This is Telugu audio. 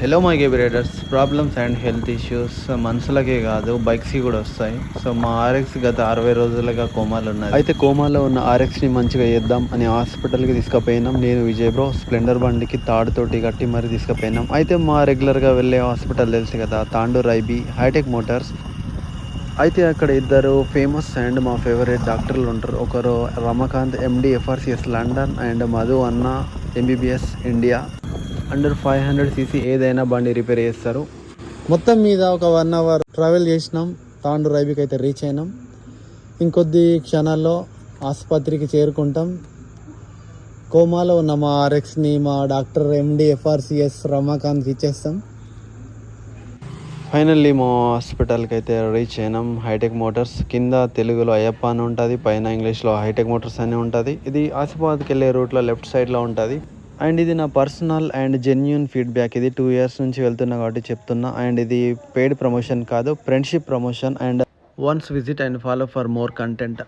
Hello my brothers, problems and health issues మనుషులకే కాదు బైక్స్కి కూడా వస్తాయి. సో మా ఆర్ఎక్స్ గత 60 రోజులుగా కోమాలో ఉన్నది. అయితే కోమాలో ఉన్న ఆర్ఎక్స్ని మంచిగా చేద్దాం అని హాస్పిటల్కి తీసుకుపోయినాం. నేను విజయ్ బ్రో స్ప్లెండర్ బండికి తాడుతోటి కట్టి మరి తీసుకుపోయినాం. అయితే మా రెగ్యులర్గా వెళ్ళే హాస్పిటల్ తెలుసు కదా, తాండూర్ ఐబీ హైటెక్ మోటార్స్. అయితే అక్కడ ఇద్దరు ఫేమస్ అండ్ మా ఫేవరెట్ డాక్టర్లు ఉంటారు. ఒకరు రమాకాంత్ ఎండి ఎఫ్ఆర్సిఎస్ లండన్ అండ్ మధు అన్న ఎంబీబీఎస్ ఇండియా. అండర్ 500cc ఏదైనా బండి రిపేర్ చేస్తారు. మొత్తం మీద ఒక 1 అవర్ ట్రావెల్ చేసినాం. తాండూర్ ఐబీకి అయితే రీచ్ అయినాం. ఇంకొద్ది క్షణాల్లో ఆసుపత్రికి చేరుకుంటాం. కోమాలో ఉన్న మా ఆర్ఎక్స్ని మా డాక్టర్ ఎండి ఎఫ్ఆర్సిఎస్ రమాకాంత్కి ఇచ్చేస్తాం. ఫైనల్లీ మా హాస్పిటల్కి అయితే రీచ్ అయినాం. హైటెక్ మోటార్స్ కింద తెలుగులో అయ్యప్ప అని ఉంటుంది, పైన ఇంగ్లీష్లో హైటెక్ మోటార్స్ అని ఉంటుంది. ఇది ఆసిఫాబాద్కి వెళ్ళే రూట్లో లెఫ్ట్ సైడ్లో ఉంటుంది. అండ్ ఇది నా పర్సనల్ అండ్ జెన్యూన్ ఫీడ్బ్యాక్. ఇది 2 years నుంచి వెళ్తున్నా కాబట్టి చెప్తున్నా. అండ్ ఇది పెయిడ్ ప్రమోషన్ కాదు, friendship promotion. And once visit and follow for more content.